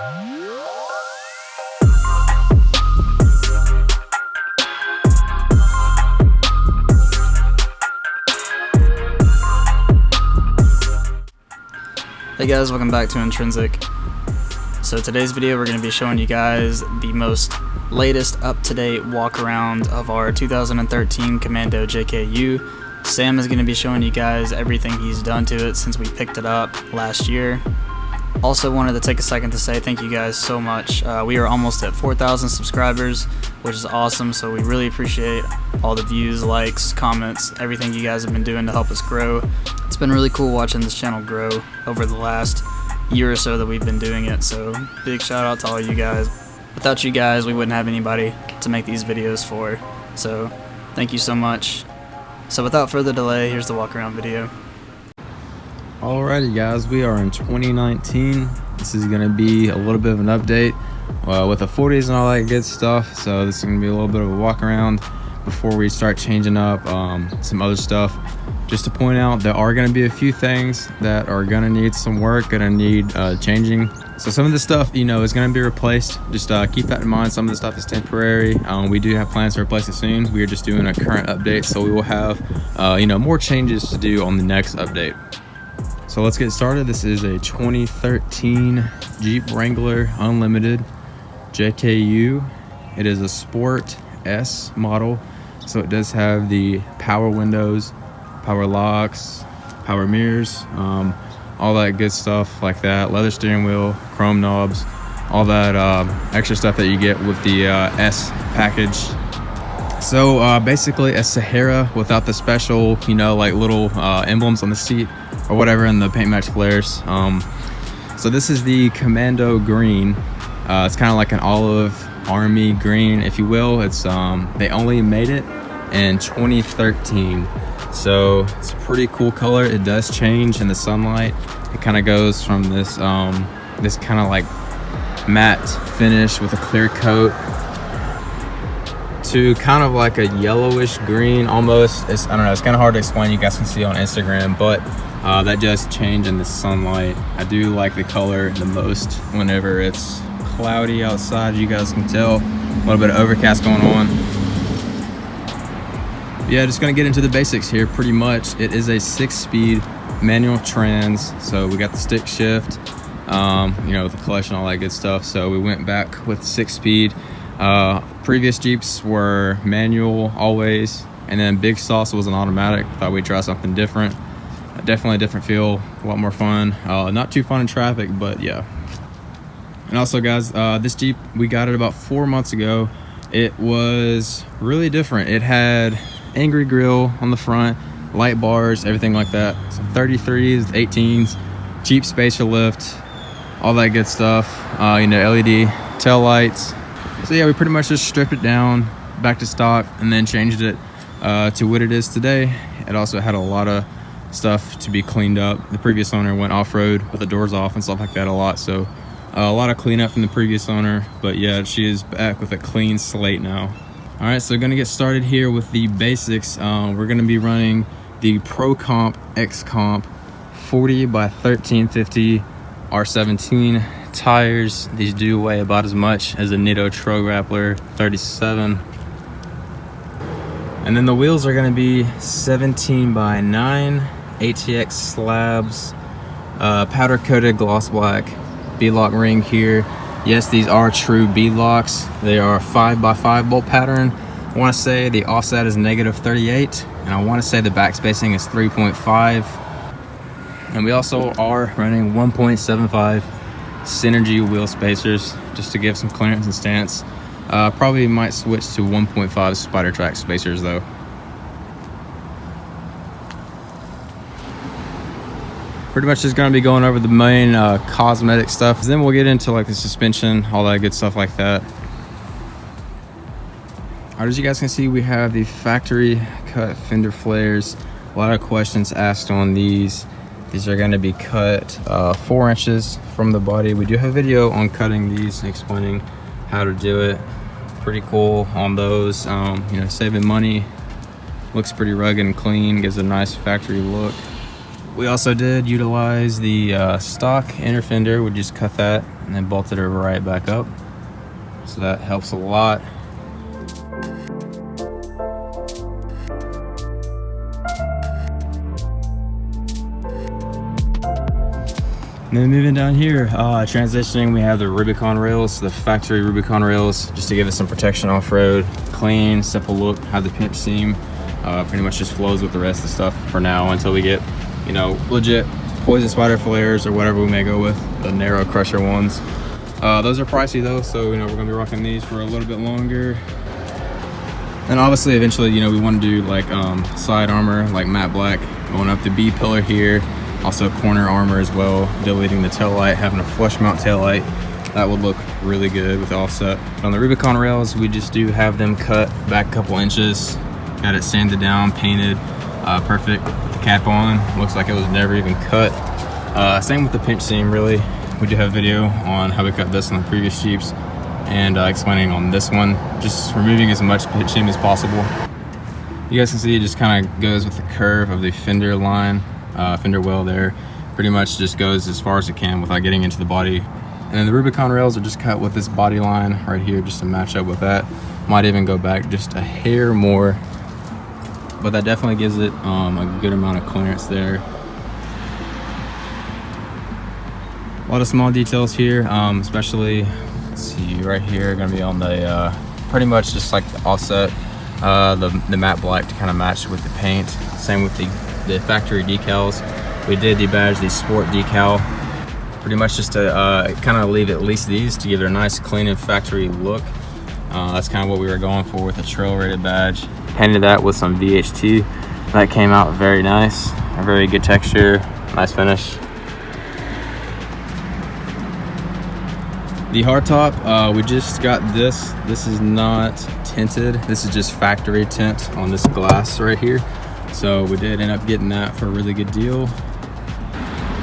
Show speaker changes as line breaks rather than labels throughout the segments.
Hey guys, welcome back to Intrinsic. So today's video we're going to be showing you guys the most latest up-to-date walk-around of our 2013 Commando JKU. Sam is going to be showing you guys everything he's done to it since we picked it up last year. Also wanted to take a second to say thank you guys so much. We are almost at 4,000 subscribers, which is awesome, so we really appreciate all the views, likes, comments, everything you guys have been doing to help us grow. It's been really cool watching this channel grow over the last year or so that we've been doing it, so big shout out to all you guys. Without you guys, we wouldn't have anybody to make these videos for, so thank you so much. So without further delay, here's the walk around video.
Alrighty guys, we are in 2019. This is going to be a little bit of an update with the 40s and all that good stuff. So this is going to be a little bit of a walk around before we start changing up some other stuff. Just to point out, there are going to be a few things that are going to need some work, going to need changing. So some of the stuff, you know, is going to be replaced. Just keep that in mind. Some of the stuff is temporary. We do have plans to replace it soon. We are just doing a current update, so we will have you know, more changes to do on the next update. So let's get started. This is a 2013 Jeep Wrangler Unlimited JKU. It is a Sport S model, so it does have the power windows, power locks, power mirrors, all that good stuff like that. Leather steering wheel, chrome knobs, all that extra stuff that you get with the S package. So basically a Sahara without the special, you know, like little emblems on the seat or whatever, and the paint match flares. So this is the Commando green. It's kind of like an olive army green, if you will. It's they only made it in 2013, so it's a pretty cool color. It does change in the sunlight. It kind of goes from this this kind of like matte finish with a clear coat to kind of like a yellowish green almost. I don't know, it's kind of hard to explain. You guys can see on Instagram, but that does change in the sunlight. I do like the color the most whenever it's cloudy outside. You guys can tell a little bit of overcast going on. Yeah, just gonna get into the basics here pretty much. It is a 6-speed manual trans, so we got the stick shift, you know, with the clutch and all that good stuff. So we went back with 6-speed. Previous Jeeps were manual always, and then Big Sauce was an automatic. Thought we'd try something different. Definitely a different feel, a lot more fun. Not too fun in traffic, but yeah. And also guys, this Jeep, we got it about 4 months ago. It was really different. It had angry grille on the front, light bars, everything like that. Some 33s, 18s, Jeep spacer lift, all that good stuff. You know, LED tail lights. So yeah, we pretty much just stripped it down back to stock and then changed it to what it is today. It also had a lot of stuff to be cleaned up. The previous owner went off-road with the doors off and stuff like that a lot, so a lot of cleanup from the previous owner. But yeah, she is back with a clean slate now. All right, so gonna get started here with the basics. We're gonna be running the Pro Comp X Comp 40 by 1350 R17 tires. These do weigh about as much as a Nitto Trail Grappler 37. And then the wheels are gonna be 17 by 9 ATX slabs, powder coated gloss black B-lock ring here. Yes, these are true B-locks. They are 5x5 bolt pattern. I want to say the offset is -38, and I want to say the back spacing is 3.5. And we also are running 1.75 Synergy wheel spacers just to give some clearance and stance. Probably might switch to 1.5 Spider Track spacers though. Pretty much just gonna be going over the main cosmetic stuff. Then we'll get into like the suspension, all that good stuff like that. Alright, as you guys can see, we have the factory cut fender flares. A lot of questions asked on these. These are gonna be cut 4 inches from the body. We do have a video on cutting these and explaining how to do it. Pretty cool on those. You know, saving money. Looks pretty rugged and clean, gives a nice factory look. We also did utilize the stock inner fender. We just cut that and then bolted it right back up. So that helps a lot. And then moving down here, transitioning, we have the Rubicon rails, the factory Rubicon rails, just to give it some protection off-road. Clean, simple look, have the pinch seam. Pretty much just flows with the rest of the stuff for now until we get, you know, legit poison spider flares or whatever we may go with, the narrow crusher ones. Those are pricey though, so, you know, we're gonna be rocking these for a little bit longer. And obviously, eventually, you know, we want to do like side armor, like matte black, going up the B pillar here. Also corner armor as well, deleting the tail light, having a flush mount tail light. That would look really good with the offset. But on the Rubicon rails, we just do have them cut back a couple inches. Got it sanded down, painted, perfect. With the cap on, looks like it was never even cut. Same with the pinch seam, really. We do have a video on how we cut this on the previous Jeeps and explaining on this one. Just removing as much pinch seam as possible. You guys can see it just kind of goes with the curve of the fender line. Fender well there pretty much just goes as far as it can without getting into the body. And then the Rubicon rails are just cut with this body line right here just to match up with that. Might even go back just a hair more, but that definitely gives it a good amount of clearance there. A lot of small details here, especially, let's see, right here, gonna be on the pretty much just like the offset, the matte black to kind of match with the paint. Same with the factory decals. We did debadge the sport decal, pretty much just to kind of leave at least these to give it a nice clean and factory look. That's kind of what we were going for with the trail rated badge. Painted that with some VHT. That came out very nice, a very good texture, nice finish. The hardtop, we just got this. This is not tinted. This is just factory tint on this glass right here. So we did end up getting that for a really good deal.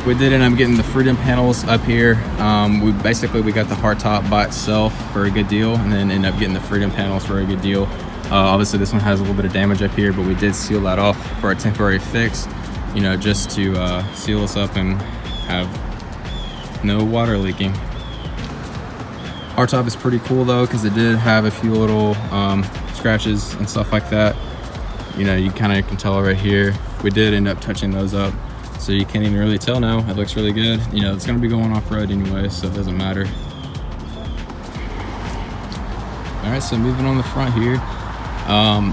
We did end up getting the Freedom panels up here. We got the hardtop by itself for a good deal, and then ended up getting the Freedom panels for a good deal. Obviously this one has a little bit of damage up here, but we did seal that off for a temporary fix, you know, just to seal us up and have no water leaking. Hardtop is pretty cool though, because it did have a few little scratches and stuff like that. You know, you kind of can tell right here. We did end up touching those up, so you can't even really tell now. It looks really good. You know, it's gonna be going off-road anyway, so it doesn't matter. All right, so moving on the front here.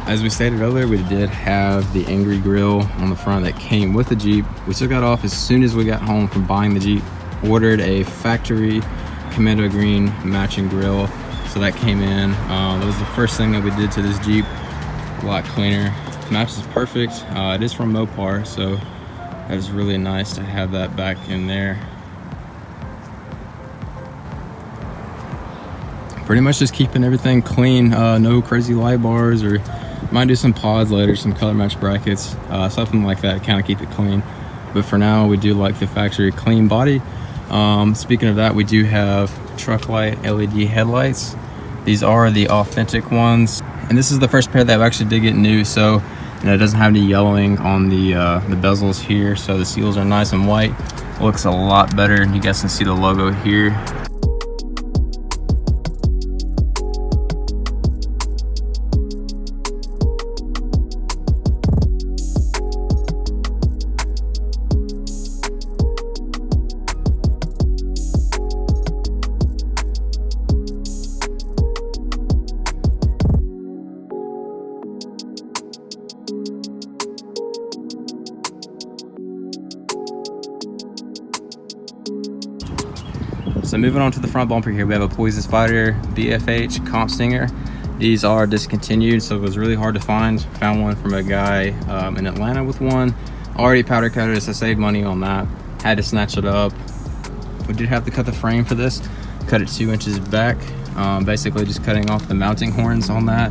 As we stated earlier, we did have the Angry Grill on the front that came with the Jeep. We took that off as soon as we got home from buying the Jeep. Ordered a factory Commando Green matching grill, so that came in. That was the first thing that we did to this Jeep. A lot cleaner. Match is perfect. It is from Mopar, so that is really nice to have that back in there. Pretty much just keeping everything clean. No crazy light bars, or might do some pods later, some color match brackets, something like that, kind of keep it clean. But for now, we do like the factory clean body. Speaking of that, we do have truck light LED headlights. These are the authentic ones, and this is the first pair that actually did get new, so you know, it doesn't have any yellowing on the bezels here, so the seals are nice and white. Looks a lot better. You guys can see the logo here. So moving on to the front bumper here, we have a Poison Spider BFH Comp Stinger. These are discontinued, so it was really hard to find. Found one from a guy in Atlanta with one. Already powder coated, so I saved money on that. Had to snatch it up. We did have to cut the frame for this. Cut it 2 inches back. Basically just cutting off the mounting horns on that,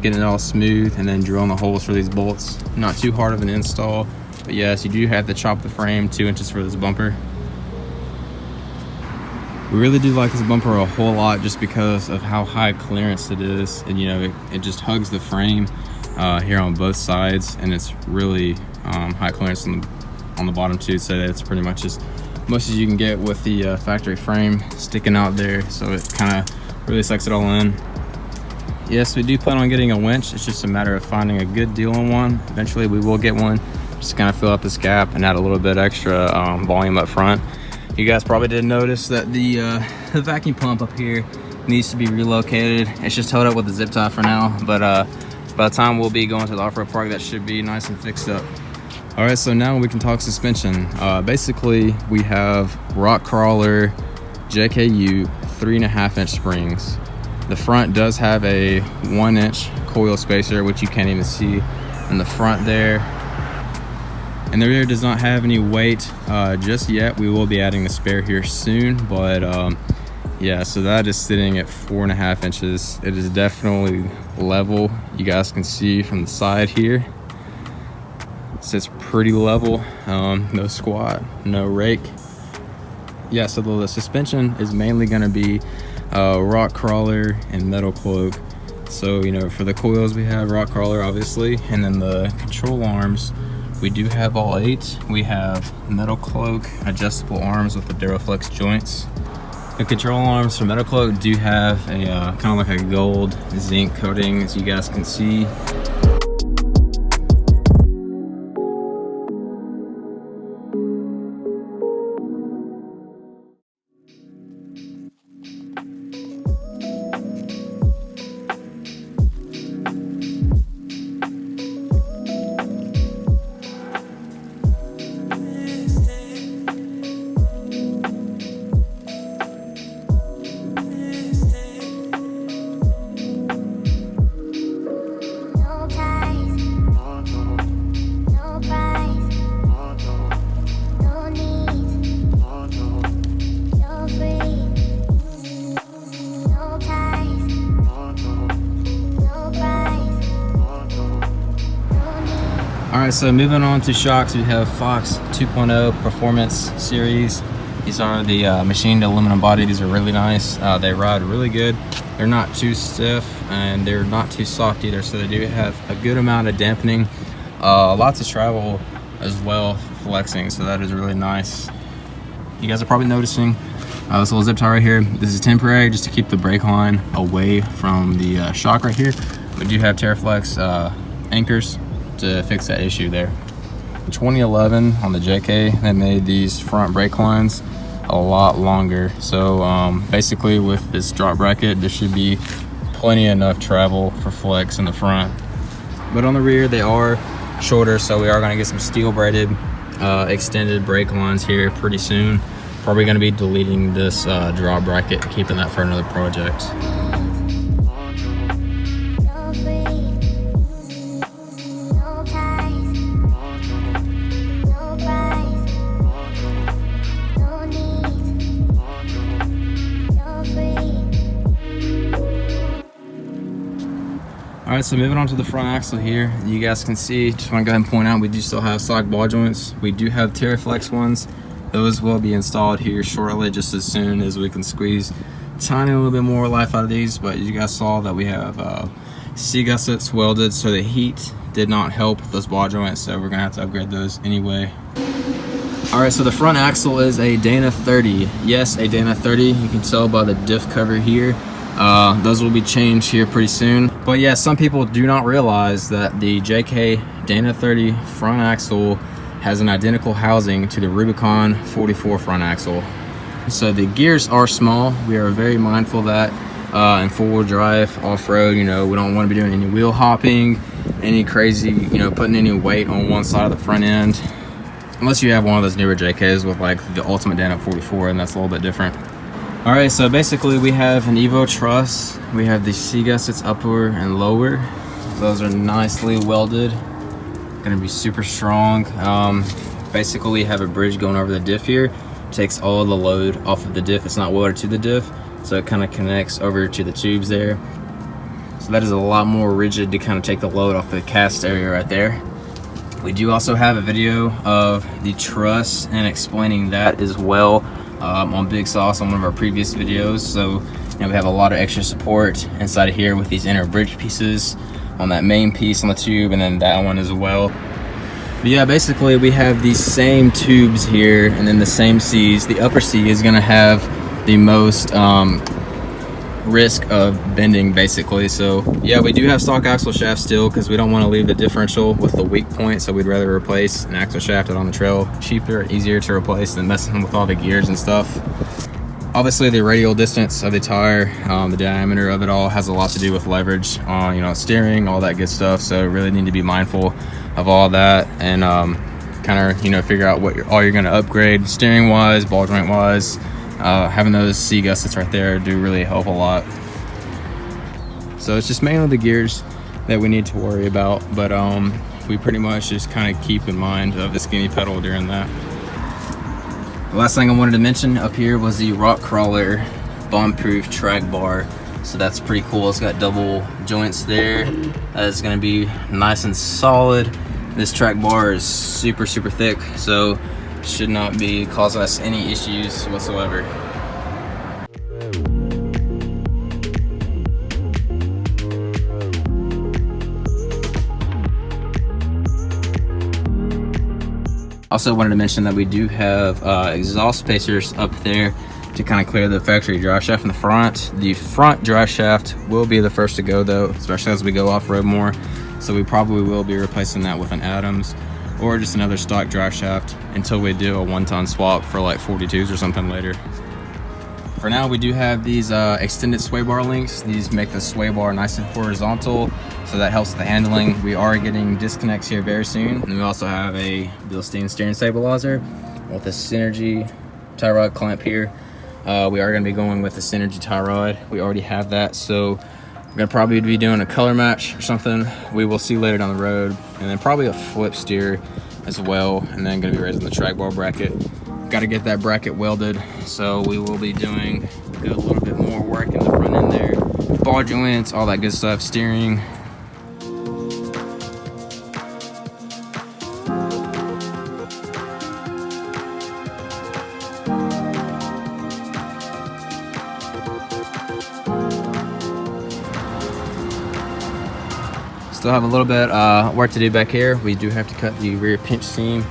getting it all smooth, and then drilling the holes for these bolts. Not too hard of an install, but yes, you do have to chop the frame 2 inches for this bumper. We really do like this bumper a whole lot just because of how high clearance it is, and you know, it just hugs the frame here on both sides, and it's really high clearance on the bottom too, so that's pretty much as much as you can get with the factory frame sticking out there, so it kind of really sucks it all in. Yes, we do plan on getting a winch. It's just a matter of finding a good deal on one. Eventually we will get one, just kind of fill up this gap and add a little bit extra volume up front. You guys probably did notice that the vacuum pump up here needs to be relocated. It's just held up with the zip tie for now, but by the time we'll be going to the off-road park, that should be nice and fixed up. All right, so now we can talk suspension. Basically, we have rock crawler JKU 3.5-inch springs. The front does have a 1-inch coil spacer, which you can't even see in the front there. And the rear does not have any weight just yet. We will be adding the spare here soon, but yeah, so that is sitting at 4.5 inches. It is definitely level. You guys can see from the side here. It sits pretty level, no squat, no rake. Yeah, so the suspension is mainly gonna be rock crawler and metal cloak. So, you know, for the coils we have rock crawler obviously, and then the control arms, we do have all 8. We have metal cloak, adjustable arms with the Duraflex joints. The control arms for metal cloak do have a kind of like a gold zinc coating, as you guys can see. Alright, so moving on to shocks, we have Fox 2.0 Performance Series. These are the machined aluminum body. These are really nice. They ride really good. They're not too stiff and they're not too soft either, so they do have a good amount of dampening. Lots of travel as well, flexing, so that is really nice. You guys are probably noticing this little zip tie right here. This is temporary just to keep the brake line away from the shock right here. We do have Terraflex anchors to fix that issue there. In 2011 on the JK, they made these front brake lines a lot longer. So basically with this drop bracket, there should be plenty enough travel for flex in the front. But on the rear, they are shorter, so we are gonna get some steel braided extended brake lines here pretty soon. Probably gonna be deleting this drop bracket, keeping that for another project. All right, so moving on to the front axle here, you guys can see, just want to go ahead and point out, we do still have stock ball joints. We do have Terraflex ones. Those will be installed here shortly, just as soon as we can squeeze tiny little bit more life out of these. But you guys saw that we have C-gussets welded, so the heat did not help those ball joints, so we're gonna have to upgrade those anyway. All right, so the front axle is a Dana 30. Yes, a Dana 30. You can tell by the diff cover here. Those will be changed here pretty soon. But yeah, some people do not realize that the JK Dana 30 front axle has an identical housing to the Rubicon 44 front axle. So the gears are small. We are very mindful of that. In four-wheel drive, off-road, you know, we don't want to be doing any wheel hopping, any crazy, you know, putting any weight on one side of the front end. Unless you have one of those newer JKs with like the Ultimate Dana 44, and that's a little bit different. All right, so basically we have an Evo truss. We have the C-gussets upper and lower. Those are nicely welded. Gonna be super strong. Basically we have a bridge going over the diff here. Takes all the load off of the diff. It's not welded to the diff, so it kind of connects over to the tubes there. So that is a lot more rigid to kind of take the load off the cast area right there. We do also have a video of the truss and explaining that as well. On Big Sauce on one of our previous videos. So you know, we have a lot of extra support inside of here with these inner bridge pieces on that main piece on the tube, and then that one as well. But yeah, basically we have these same tubes here and then the same C's. The upper C is gonna have the most risk of bending basically. So yeah, we do have stock axle shaft still because we don't want to leave the differential with the weak point, so we'd rather replace an axle shaft out on the trail. Cheaper, easier to replace than messing with all the gears and stuff. Obviously the radial distance of the tire, the diameter of it all has a lot to do with leverage on, you know, steering, all that good stuff. So really need to be mindful of all that and kind of, you know, figure out what all you're going to upgrade steering wise, ball joint wise. Having those C gussets right there do really help a lot. So it's just mainly the gears that we need to worry about, but we pretty much just kind of keep in mind of the skinny pedal during that. The last thing I wanted to mention up here was the rock crawler bomb-proof track bar. So that's pretty cool. It's got double joints there. That is going to be nice and solid. This track bar is super thick, so should not be causing us any issues whatsoever. Also wanted to mention that we do have exhaust spacers up there to kind of clear the factory drive shaft in the front. The front drive shaft will be the first to go though, especially as we go off-road more. So we probably will be replacing that with an Adams or just another stock drive shaft until we do a 1-ton swap for like 42s or something later. For now, we do have these extended sway bar links. These make the sway bar nice and horizontal, so that helps with the handling. We are getting disconnects here very soon. And we also have a Bilstein steering stabilizer with a Synergy tie rod clamp here. We are gonna be going with the Synergy tie rod. We already have that, so we're gonna probably be doing a color match or something. We will see later down the road. And then probably a flip steer as well. And then gonna be raising the track bar bracket. Got to get that bracket welded, so we will be doing a little bit more work in the front end there. Ball joints, all that good stuff, steering. Still have a little bit work to do back here. We do have to cut the rear pinch seam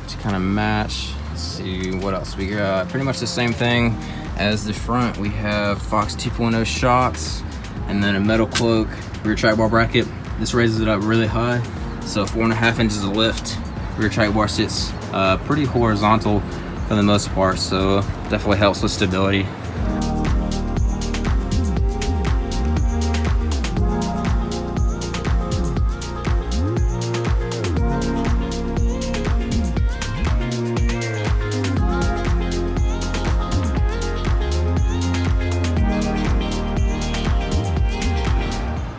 to kind of match. See what else we got. Pretty much the same thing as the front. We have Fox 2.0 shocks and then a metal cloak rear track bar bracket. This raises it up really high, so 4.5 inches of lift. Rear track bar sits pretty horizontal for the most part, so definitely helps with stability.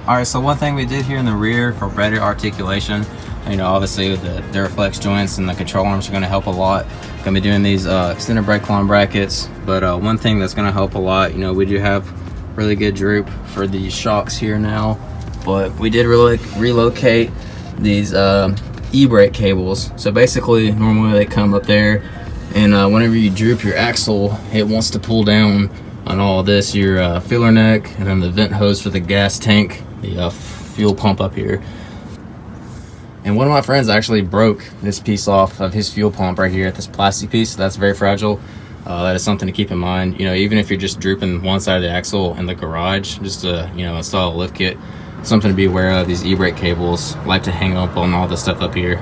Alright, so one thing we did here in the rear for better articulation, you know, obviously with the Duraflex joints and the control arms are going to help a lot. Going to be doing these extended brake line brackets, but one thing that's going to help a lot, you know, we do have really good droop for the shocks here now, but we did relocate these e-brake cables. So basically, normally they come up there, and whenever you droop your axle, it wants to pull down on all this, your filler neck, and then the vent hose for the gas tank, the fuel pump up here. And one of my friends actually broke this piece off of his fuel pump right here at this plastic piece. So that's very fragile. That is something to keep in mind. You know, even if you're just drooping one side of the axle in the garage, just to, you know, install a lift kit, something to be aware of. These e-brake cables like to hang up on all this stuff up here.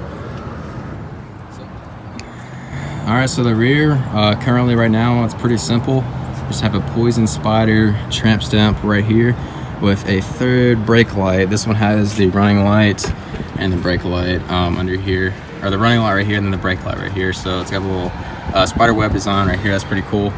All right, so the rear, currently right now, it's pretty simple. Just have a Poison Spider tramp stamp right here with a third brake light. This one has the running light and the brake light under here, or the running light right here and then the brake light right here. So it's got a little spider web design right here. That's pretty cool.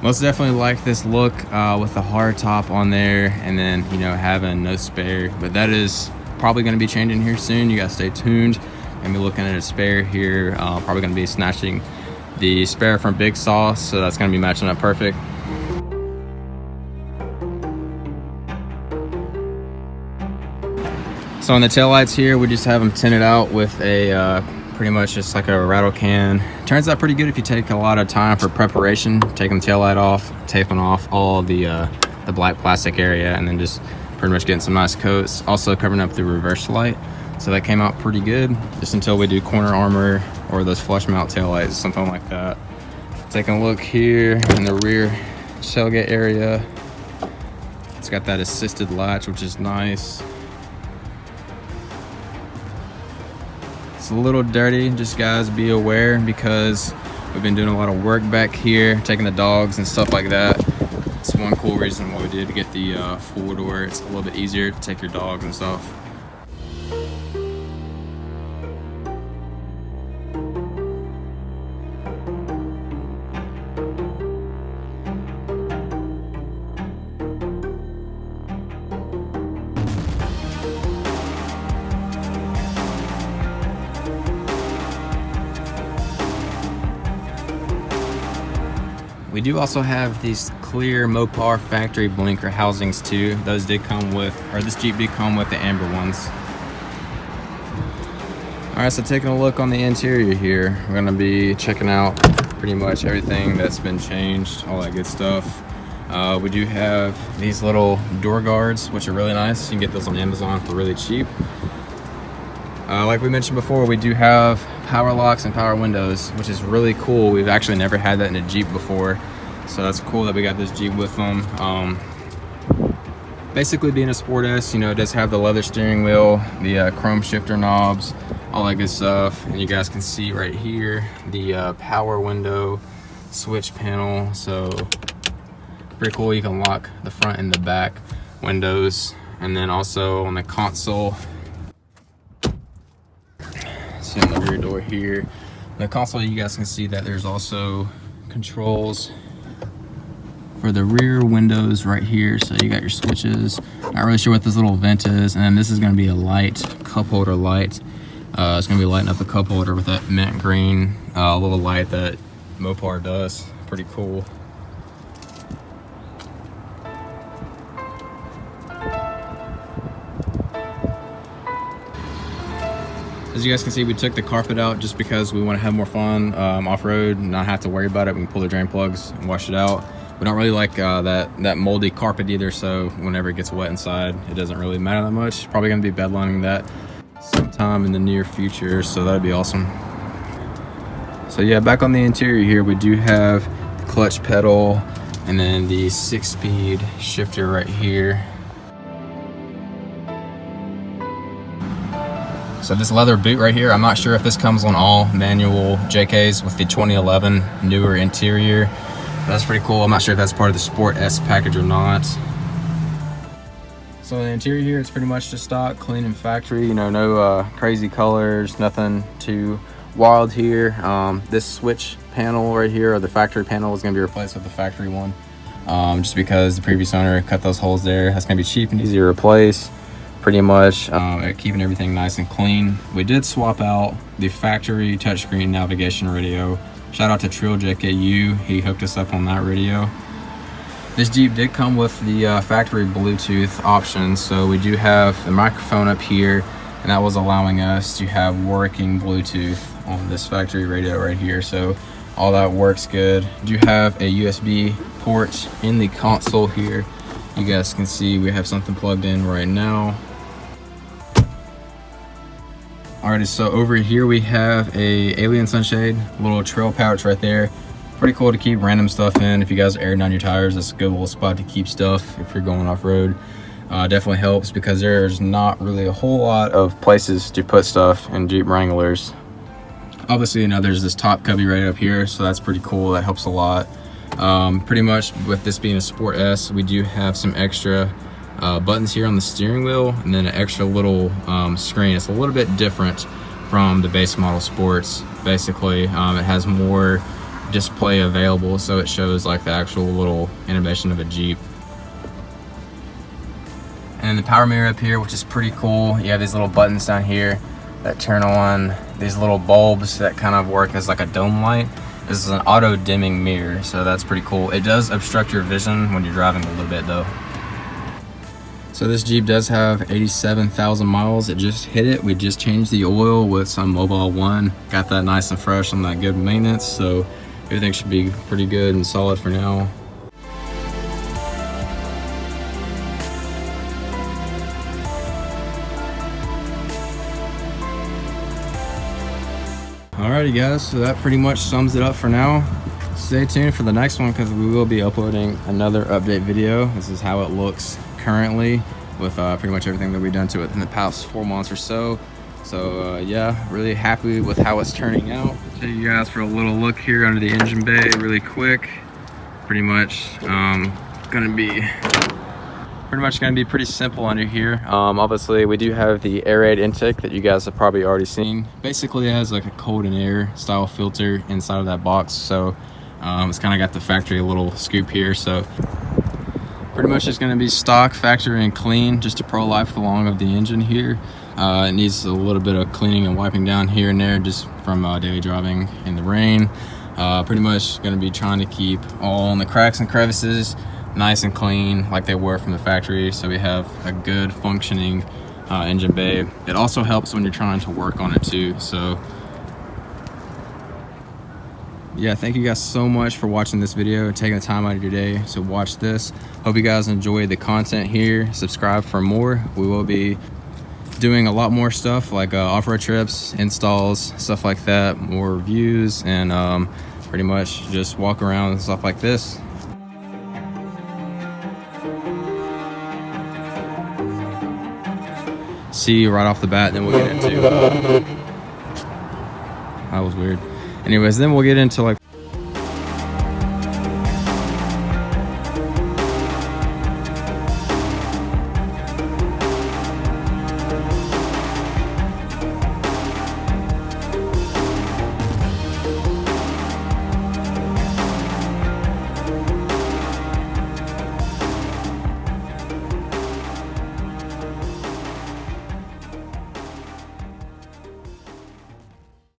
Most definitely like this look with the hard top on there, and then, you know, having no spare, but that is probably going to be changing here soon. You guys stay tuned. I'm be looking at a spare here. Probably going to be snatching the spare from Big Sauce, so that's going to be matching up perfect. So on the taillights here, we just have them tinted out with a Pretty much just like a rattle can. Turns out pretty good if you take a lot of time for preparation, taking the taillight off, taping off all the black plastic area, and then just pretty much getting some nice coats. Also covering up the reverse light, so that came out pretty good, just until we do corner armor or those flush mount taillights, something like that. Taking a look here in the rear tailgate area, it's got that assisted latch, which is nice. It's a little dirty, just guys be aware, because we've been doing a lot of work back here, taking the dogs and stuff like that. It's one cool reason why we did to get the four door. It's a little bit easier to take your dogs and stuff. We do also have these clear Mopar factory blinker housings too. Those did come with, or this Jeep did come with the amber ones. All right, so taking a look on the interior here, we're gonna be checking out pretty much everything that's been changed, all that good stuff. We do have these little door guards, which are really nice. You can get those on Amazon for really cheap. Like we mentioned before, we do have power locks and power windows, which is really cool. We've actually never had that in a Jeep before, so that's cool that we got this Jeep with them. Basically, being a Sport S, you know, it does have the leather steering wheel, the chrome shifter knobs, all that good stuff. And you guys can see right here the power window switch panel. So pretty cool. You can lock the front and the back windows, and then also on the console. See on the rear door here, on the console, you guys can see that there's also controls for the rear windows right here. So you got your switches. Not really sure what this little vent is, and then this is going to be a light, cup holder light. It's going to be lighting up the cup holder with that mint green little light that Mopar does. Pretty cool. As you guys can see, we took the carpet out just because we want to have more fun off-road, not have to worry about it. We can pull the drain plugs and wash it out. We don't really like that moldy carpet either, so whenever it gets wet inside, it doesn't really matter that much. Probably going to be bedlining that sometime in the near future, so that'd be awesome. So yeah, back on the interior here, we do have the clutch pedal and then the 6-speed shifter right here. So this leather boot right here, I'm not sure if this comes on all manual JKs with the 2011 newer interior. That's pretty cool. I'm not sure if that's part of the Sport S package or not. So the interior here, it's pretty much just stock, clean and factory. You know, no crazy colors, nothing too wild here. This switch panel right here, or the factory panel, is going to be replaced with the factory one. Just because the previous owner cut those holes there. That's going to be cheap and easy to replace. Pretty much keeping everything nice and clean. We did swap out the factory touchscreen navigation radio. Shout out to Trill JKU, he hooked us up on that radio. This Jeep did come with the factory Bluetooth option, so we do have the microphone up here, and that was allowing us to have working Bluetooth on this factory radio right here. So all that works good. Do have a USB port in the console here. You guys can see we have something plugged in right now. Alrighty, so over here we have a alien sunshade, little trail pouch right there. Pretty cool to keep random stuff in. If you guys are airing down your tires, it's a good little spot to keep stuff if you're going off-road. Definitely helps because there's not really a whole lot of places to put stuff in Jeep Wranglers. Obviously, you know, there's this top cubby right up here, so that's pretty cool. That helps a lot. Pretty much with this being a Sport S, we do have some extra buttons here on the steering wheel, and then an extra little screen. It's a little bit different from the base model Sports. Basically, it has more display available, so it shows like the actual little animation of a Jeep. And the power mirror up here, which is pretty cool. You have these little buttons down here that turn on these little bulbs that kind of work as like a dome light. This is an auto dimming mirror, so that's pretty cool. It does obstruct your vision when you're driving a little bit though. So this Jeep does have 87,000 miles. It just hit it. We just changed the oil with some Mobile One. Got that nice and fresh on that good maintenance. So everything should be pretty good and solid for now. Alrighty guys, so that pretty much sums it up for now. Stay tuned for the next one because we will be uploading another update video. This is how it looks currently with pretty much everything that we've done to it in the past 4 months or so. So yeah, really happy with how it's turning out. Show you guys for a little look here under the engine bay really quick. Pretty much gonna be pretty simple under here. Obviously we do have the aerated intake that you guys have probably already seen. Basically it has like a cold and air style filter inside of that box. So it's kind of got the factory little scoop here. So pretty much it's going to be stock, factory and clean, just to pro life the long of the engine here. It needs a little bit of cleaning and wiping down here and there just from daily driving in the rain. Pretty much going to be trying to keep all the cracks and crevices nice and clean like they were from the factory, so we have a good functioning engine bay. It also helps when you're trying to work on it too. So yeah, thank you guys so much for watching this video and taking the time out of your day to watch this. Hope you guys enjoyed the content here. Subscribe for more. We will be doing a lot more stuff like off-road trips, installs, stuff like that, more reviews, and pretty much just walk around and stuff like this. See you right off the bat, then we'll get into that was weird. Anyways, then we'll get into like